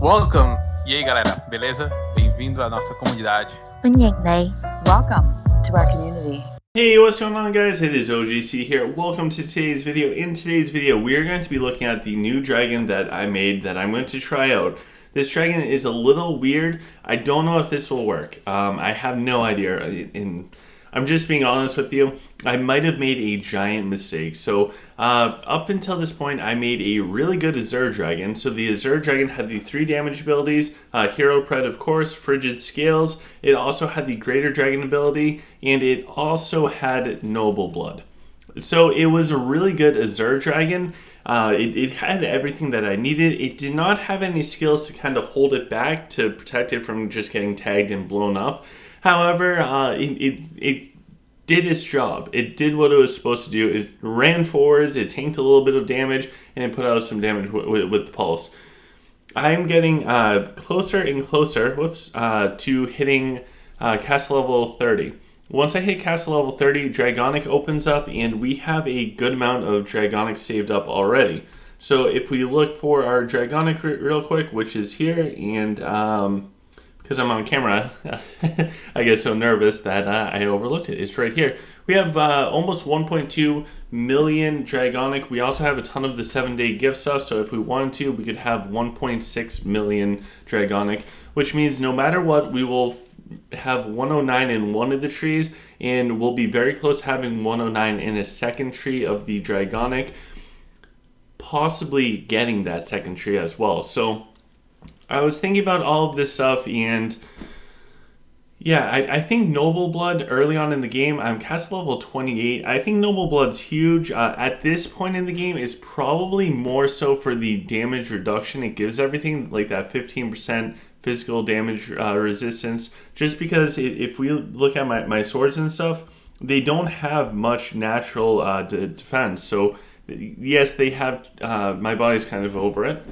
Welcome! E aí, galera, beleza? Bem-vindo à nossa comunidade. Welcome to our community. Hey, what's going on, guys? It is OGC here. Welcome to today's video. In today's video, we are going to be looking at the new dragon that I made that I'm going to try out. This dragon is a little weird. I don't know if this will work. I have no idea. I'm just being honest with you. I might have made a giant mistake. So up until this point, I made a really good Azure dragon. So the Azure dragon had the 3 damage abilities, Hero Pred, of course, Frigid Scales. It also had the Greater Dragon ability, and it also had Noble Blood. So it was a really good Azure dragon. It had everything that I needed. It did not have any skills to kind of hold it back to protect it from just getting tagged and blown up. However, it did its job. It did what it was supposed to do. It ran forwards, it tanked a little bit of damage, and it put out some damage with the pulse. I'm getting closer and closer to hitting castle level 30. Once I hit castle level 30, Dragonic opens up, and we have a good amount of Dragonic saved up already. So if we look for our Dragonic real quick, which is here, and because I'm on camera, I get so nervous that I overlooked it. It's right here. We have almost 1.2 million Dragonic. We also have a ton of the 7-day gift stuff, so if we wanted to, we could have 1.6 million Dragonic, which means no matter what, we will have 109 in one of the trees, and we'll be very close to having 109 in a second tree of the Dragonic, possibly getting that second tree as well. So I was thinking about all of this stuff, and yeah, I think Noble Blood early on in the game, I'm castle level 28. I think Noble Blood's huge. At this point in the game, is probably more so for the damage reduction. It gives everything, like that 15% physical damage resistance. Just because if we look at my swords and stuff, they don't have much natural defense. So yes, they have, my body's kind of over it.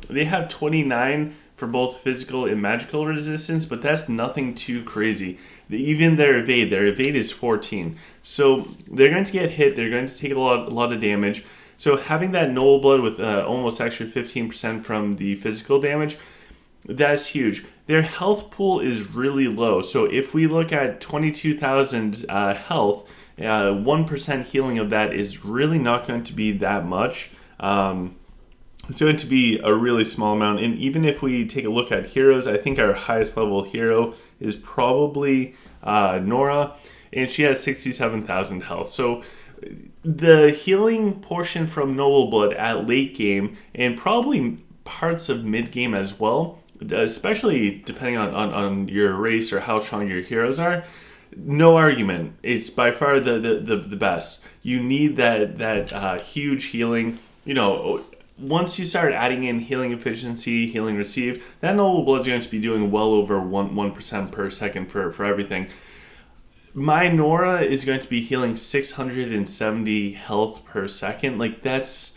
They have 29 for both physical and magical resistance, but that's nothing too crazy. Even their evade is 14. So they're going to get hit, they're going to take a lot of damage. So having that Noble Blood with almost extra 15% from the physical damage, that's huge. Their health pool is really low. So if we look at 22,000 health, 1% healing of that is really not going to be that much. It's going to be a really small amount, and even if we take a look at heroes, I think our highest level hero is probably Nora, and she has 67,000 health. So the healing portion from Noble Blood at late game, and probably parts of mid game as well, especially depending on your race or how strong your heroes are, no argument. It's by far the best. You need that huge healing, once you start adding in healing efficiency, healing receive, that Noble Blood is going to be doing well over 1% per second for everything. My Nora is going to be healing 670 health per second. Like, that's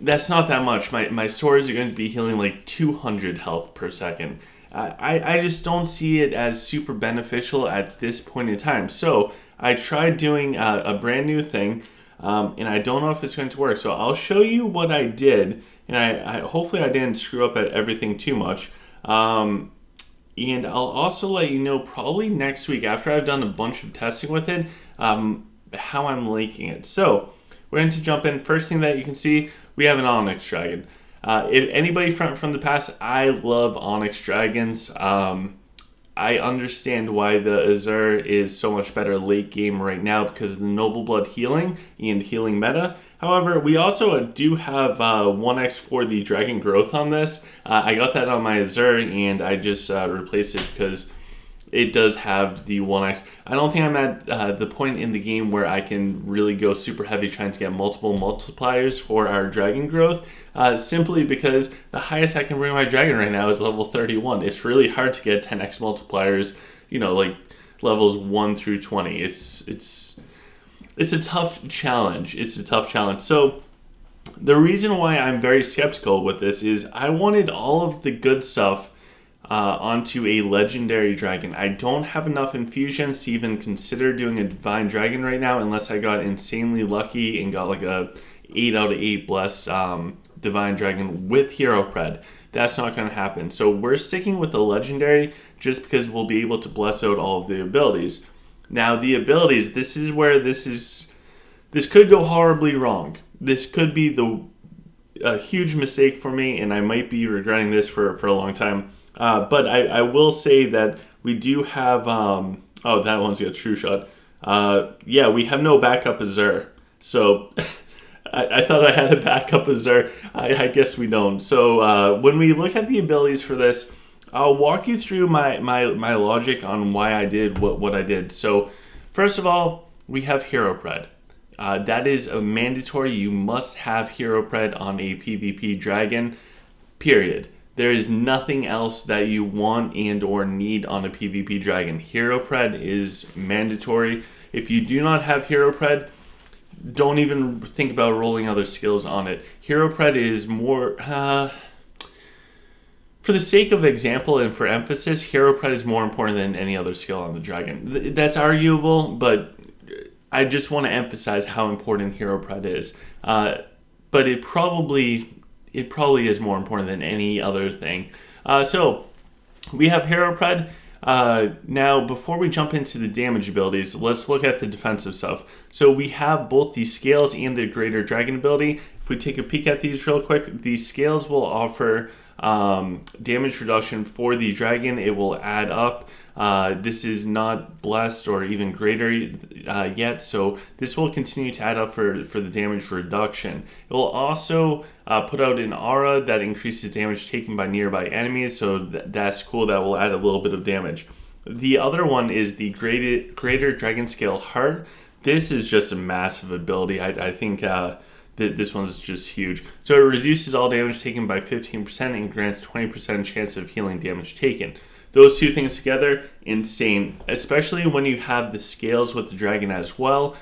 not that much. My swords are going to be healing like 200 health per second. I just don't see it as super beneficial at this point in time. So I tried doing a brand new thing. And I don't know if it's going to work. So I'll show you what I did, and I hopefully I didn't screw up at everything too much. And I'll also let you know probably next week after I've done a bunch of testing with it, how I'm liking it. So we're going to jump in. First thing that you can see, we have an Onyx dragon. If anybody from the past, I love Onyx dragons. I understand why the Azure is so much better late game right now because of the Noble Blood healing and healing meta. However, we also do have 1x for the Dragon Growth on this. I got that on my Azure, and I just replaced it because it does have the 1x. I don't think I'm at the point in the game where I can really go super heavy trying to get multiple multipliers for our Dragon Growth, simply because the highest I can bring my Dragon right now is level 31. It's really hard to get 10x multipliers, like levels 1 through 20. It's a tough challenge. So the reason why I'm very skeptical with this is I wanted all of the good stuff onto a legendary dragon. I don't have enough infusions to even consider doing a divine dragon right now unless I got insanely lucky and got like a 8 out of 8 blessed Divine Dragon with Hero Pred. That's not going to happen. So we're sticking with the Legendary just because we'll be able to bless out all of the abilities. Now the abilities, this is where this could go horribly wrong. This could be a huge mistake for me, and I might be regretting this for a long time. But I will say that we do have, oh, that one's got True Shot. Yeah, we have no backup Azure. So I thought I had a backup Azure. I guess we don't. So when we look at the abilities for this, I'll walk you through my logic on why I did what I did. So first of all, we have Hero Pred. That is a mandatory. You must have Hero Pred on a PvP dragon, period. There is nothing else that you want and or need on a PvP dragon. Hero Pred is mandatory. If you do not have Hero Pred, don't even think about rolling other skills on it. Hero Pred is more, for the sake of example and for emphasis, Hero Pred is more important than any other skill on the dragon. That's arguable, but I just want to emphasize how important Hero Pred is. But it probably is more important than any other thing. So we have Hero Pred. Now, before we jump into the damage abilities, let's look at the defensive stuff. So we have both the scales and the greater dragon ability. If we take a peek at these real quick, the scales will offer damage reduction for the dragon. It will add up. This is not blessed or even greater yet, so this will continue to add up for the damage reduction. It will also put out an aura that increases damage taken by nearby enemies, so that's cool. That will add a little bit of damage. The other one is the greater dragon scale heart. This is just a massive ability. I think this one's just huge. So it reduces all damage taken by 15% and grants 20% chance of healing damage taken. Those two things together, insane. Especially when you have the scales with the dragon as well.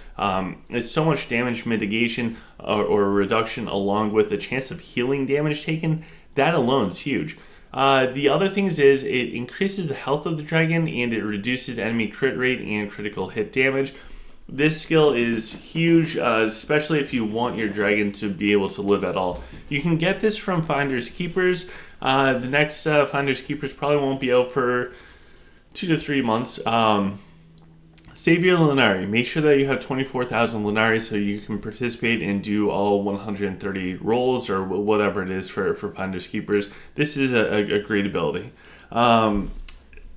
It's so much damage mitigation or reduction along with the chance of healing damage taken. That alone is huge. The other things is it increases the health of the dragon and it reduces enemy crit rate and critical hit damage. This skill is huge, especially if you want your dragon to be able to live at all. You can get this from Finders Keepers. The next Finders Keepers probably won't be out for 2 to 3 months. Save your Lunari. Make sure that you have 24,000 Lunari so you can participate and do all 130 rolls or whatever it is for Finders Keepers. This is a great ability.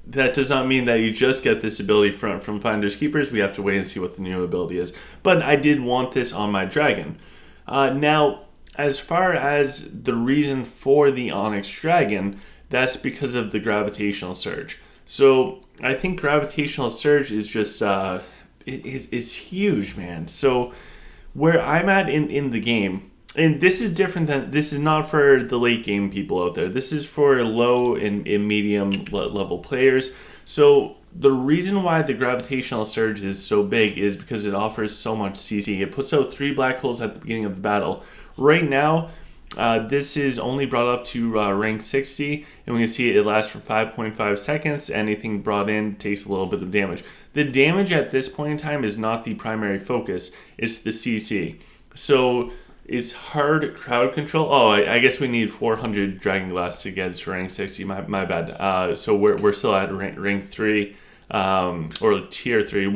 That does not mean that you just get this ability from Finders Keepers. We have to wait and see what the new ability is. But I did want this on my dragon. Now, as far as the reason for the Onyx dragon, that's because of the Gravitational Surge. So I think Gravitational Surge is just, it's huge, man. So where I'm at in the game, and this is different this is not for the late game people out there. This is for low and medium level players. So the reason why the Gravitational Surge is so big is because it offers so much CC. It puts out 3 black holes at the beginning of the battle. Right now, this is only brought up to rank 60, and we can see it lasts for 5.5 seconds. Anything brought in takes a little bit of damage. The damage at this point in time is not the primary focus. It's the CC. So it's hard crowd control. Oh, I guess we need 400 Dragon Glass to get to rank 60. My bad. So we're still at rank 3 or tier 3.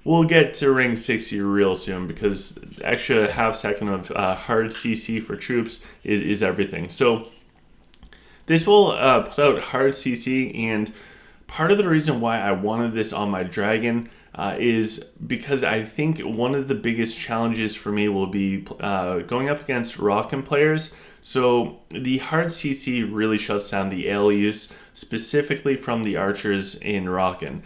We'll get to rank 60 real soon because extra half second of hard CC for troops is everything. So this will put out hard CC, and part of the reason why I wanted this on my dragon is because I think one of the biggest challenges for me will be going up against Rockin players. So the hard CC really shuts down the AL use, specifically from the archers in Rockin.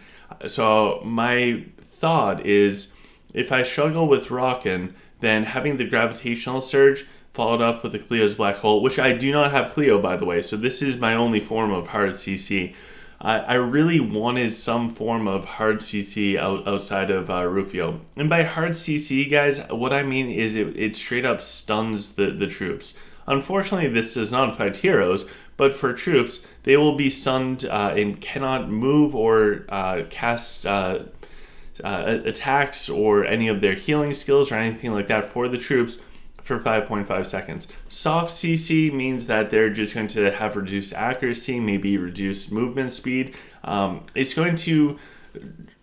So my thought is, if I struggle with Rockin, then having the Gravitational Surge followed up with the Cleo's Black Hole, which I do not have Cleo, by the way, so this is my only form of hard CC. I really wanted some form of hard CC outside of Rufio. And by hard CC, guys, what I mean is it straight up stuns the troops. Unfortunately, this does not affect heroes, but for troops, they will be stunned and cannot move or cast attacks or any of their healing skills or anything like that for the troops for 5.5 seconds. Soft CC means that they're just going to have reduced accuracy, maybe reduced movement speed. It's going to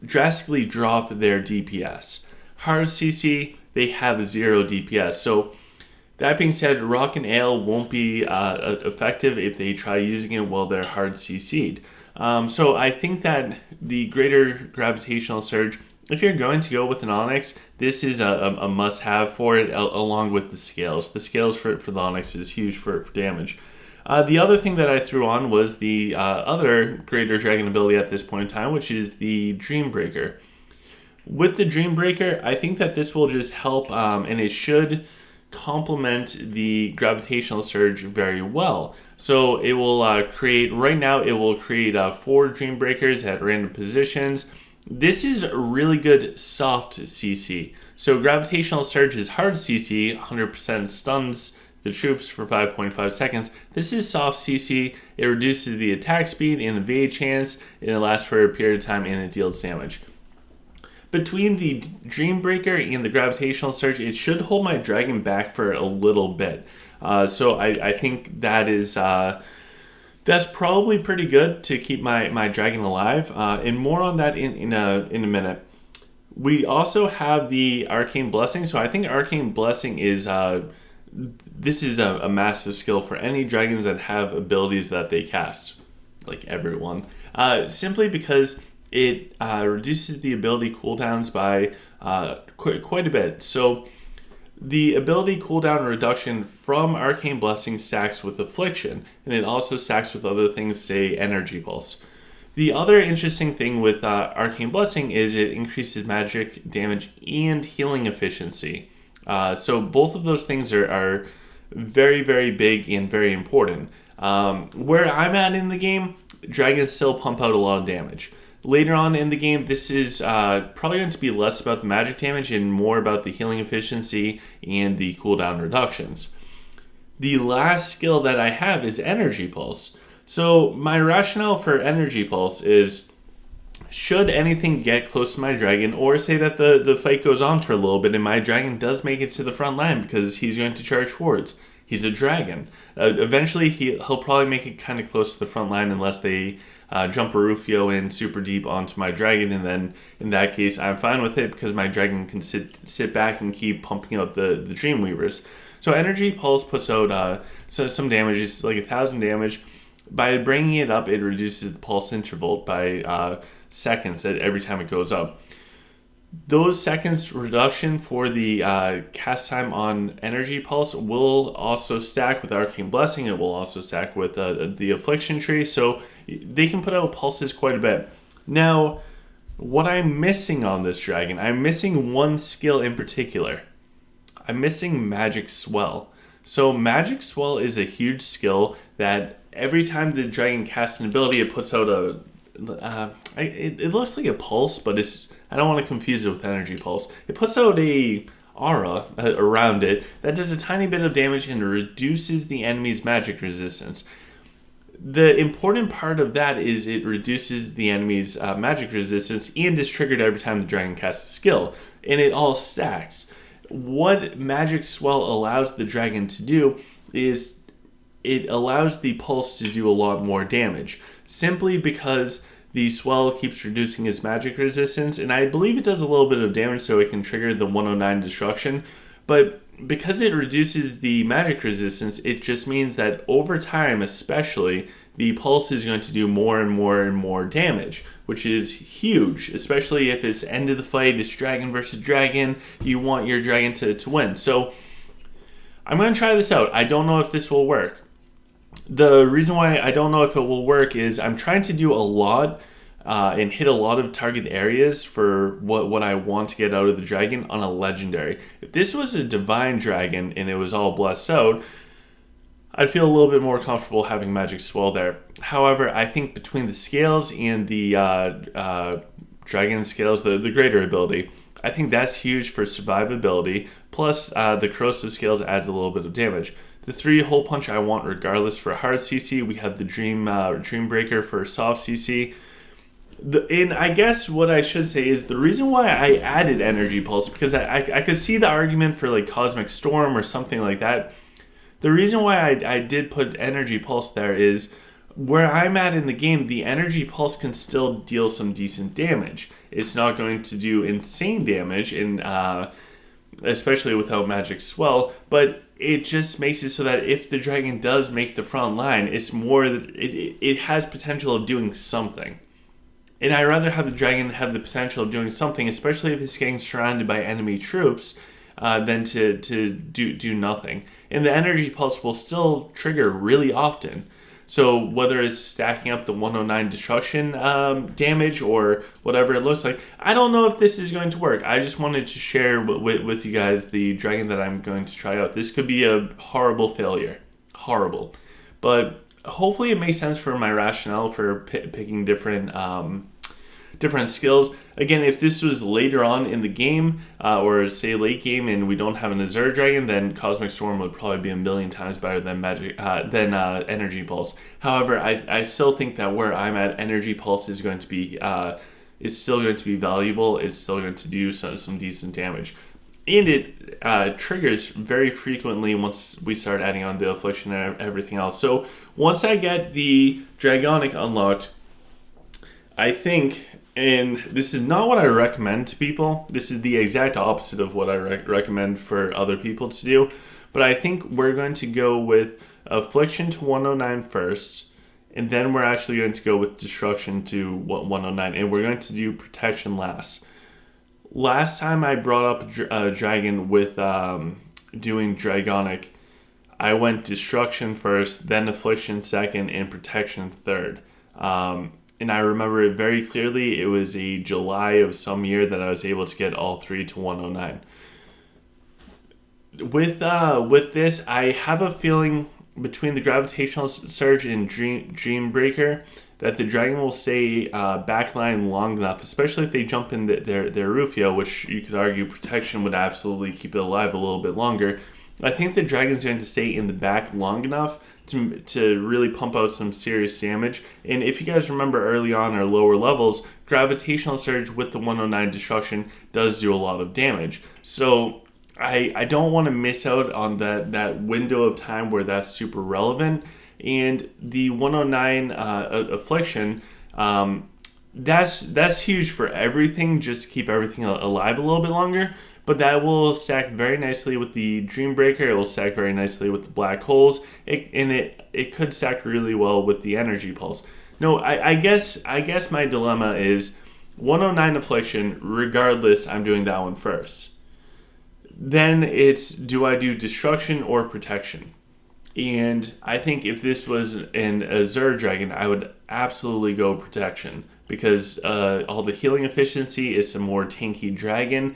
drastically drop their DPS. Hard CC, they have 0 DPS. So that being said, Rock and Ale won't be effective if they try using it while they're hard CC'd. So I think that the greater gravitational surge, if you're going to go with an Onyx, this is a must-have for it, along with the scales. The scales for the Onyx is huge for damage. The other thing that I threw on was the other greater dragon ability at this point in time, which is the Dreambreaker. With the Dreambreaker, I think that this will just help, and it should complement the gravitational surge very well. So it will create, right now it will create 4 Dreambreakers at random positions. This is a really good soft CC. So gravitational surge is hard CC, 100% stuns the troops for 5.5 seconds. This is soft CC. It reduces the attack speed and evade chance, and it lasts for a period of time, and it deals damage. Between the Dreambreaker and the gravitational surge, it should hold my dragon back for a little bit. So I think that is that's probably pretty good to keep my dragon alive. And more on that in a minute. We also have the Arcane Blessing. So I think Arcane Blessing is this is a massive skill for any dragons that have abilities that they cast, like everyone. Simply because it reduces the ability cooldowns by quite a bit. So the ability cooldown reduction from Arcane Blessing stacks with Affliction, and it also stacks with other things, say Energy Pulse. The other interesting thing with Arcane Blessing is it increases magic damage and healing efficiency. So both of those things are very, very big and very important. Where I'm at in the game, dragons still pump out a lot of damage. Later on in the game, this is probably going to be less about the magic damage and more about the healing efficiency and the cooldown reductions. The last skill that I have is Energy Pulse. So my rationale for Energy Pulse is, should anything get close to my dragon, or say that the fight goes on for a little bit and my dragon does make it to the front line because he's going to charge forwards. He's a dragon. Eventually, he'll probably make it kind of close to the front line unless they jump a Rufio in super deep onto my dragon, and then in that case, I'm fine with it because my dragon can sit back and keep pumping out the Dreamweavers. So Energy Pulse puts out some damage. It's like 1,000 damage. By bringing it up, it reduces the pulse interval by seconds every time it goes up. Those seconds reduction for the cast time on Energy Pulse will also stack with Arcane Blessing. It will also stack with the Affliction Tree, so they can put out pulses quite a bit. Now, what I'm missing on this dragon, I'm missing one skill in particular. I'm missing Magic Swell. So Magic Swell is a huge skill that every time the dragon casts an ability, it puts out it looks like a pulse, but I don't want to confuse it with Energy Pulse. It puts out a aura around it that does a tiny bit of damage and reduces the enemy's magic resistance. The important part of that is it reduces the enemy's magic resistance and is triggered every time the dragon casts a skill, and it all stacks. What Magic Swell allows the dragon to do is it allows the pulse to do a lot more damage, simply because the swell keeps reducing his magic resistance, and I believe it does a little bit of damage so it can trigger the 109 destruction, but because it reduces the magic resistance, it just means that over time, especially, the pulse is going to do more and more and more damage, which is huge, especially if it's end of the fight, it's dragon versus dragon, you want your dragon to win. So I'm going to try this out. I don't know if this will work. The reason why I don't know if it will work is I'm trying to do a lot and hit a lot of target areas for what I want to get out of the dragon on a legendary. If this was a divine dragon and it was all blessed out, I'd feel a little bit more comfortable having Magic Swell there. However, I think between the scales and the dragon scales, the greater ability, I think that's huge for survivability. Plus, the corrosive scales adds a little bit of damage. The 3 hole punch I want regardless for hard CC. We have the Dreambreaker for soft CC. And I guess what I should say is the reason why I added Energy Pulse, because I could see the argument for like Cosmic Storm or something like that. The reason why I did put Energy Pulse there is where I'm at in the game, the Energy Pulse can still deal some decent damage. It's not going to do insane damage, especially without Magic Swell, but it just makes it so that if the dragon does make the front line, it has potential of doing something. And I'd rather have the dragon have the potential of doing something, especially if it's getting surrounded by enemy troops, than to do nothing. And the Energy Pulse will still trigger really often. So whether it's stacking up the 109 destruction damage or whatever it looks like, I don't know if this is going to work. I just wanted to share with you guys the dragon that I'm going to try out. This could be a horrible failure. Horrible. But hopefully it makes sense for my rationale for picking different skills. Again, if this was later on in the game, or say late game, and we don't have an Azure Dragon, then Cosmic Storm would probably be a million times better than Energy Pulse. However, I still think that where I'm at, Energy Pulse is going to be still going to be valuable. It's still going to do some decent damage. And it triggers very frequently once we start adding on the Affliction and everything else. So once I get the Dragonic unlocked, I think, and this is not what I recommend to people, this is the exact opposite of what I recommend for other people to do, but I think we're going to go with Affliction to 109 first, and then we're actually going to go with Destruction to 109, and we're going to do Protection last. Last time I brought up a dragon with doing Dragonic, I went Destruction first, then Affliction second, and Protection third. And I remember it very clearly. It was a July of some year that I was able to get all three to 109. With this, I have a feeling between the Gravitational Surge and Dreambreaker that the dragon will stay backline long enough, especially if they jump in their Rufio, which you could argue Protection would absolutely keep it alive a little bit longer. I think the dragon's going to stay in the back long enough to really pump out some serious damage. And if you guys remember early on or lower levels, Gravitational Surge with the 109 Destruction does do a lot of damage. So I don't want to miss out on that window of time where that's super relevant. And the 109 Affliction, that's huge for everything, just to keep everything alive a little bit longer. But that will stack very nicely with the Dreambreaker. It will stack very nicely with the Black Holes. It could stack really well with the Energy Pulse. No, I guess my dilemma is 109 Affliction, regardless, I'm doing that one first. Then it's, do I do Destruction or Protection? And I think if this was an Azure Dragon, I would absolutely go Protection, because all the healing efficiency is some more tanky dragon.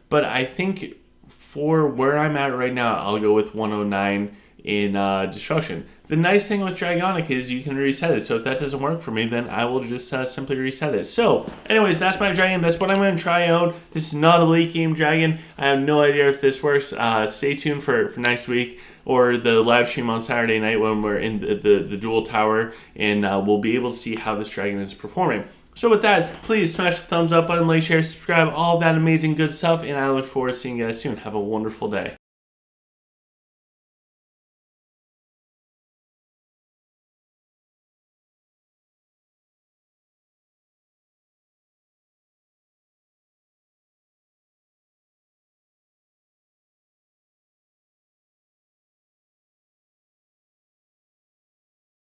But I think for where I'm at right now, I'll go with 109 in Destruction. The nice thing with Dragonic is you can reset it. So if that doesn't work for me, then I will just simply reset it. So anyways, that's my dragon. That's what I'm going to try out. This is not a late game dragon. I have no idea if this works. Stay tuned for next week or the live stream on Saturday night when we're in the dual tower, and we'll be able to see how this dragon is performing. So with that, please smash the thumbs up button, like, share, subscribe, all of that amazing good stuff, and I look forward to seeing you guys soon. Have a wonderful day.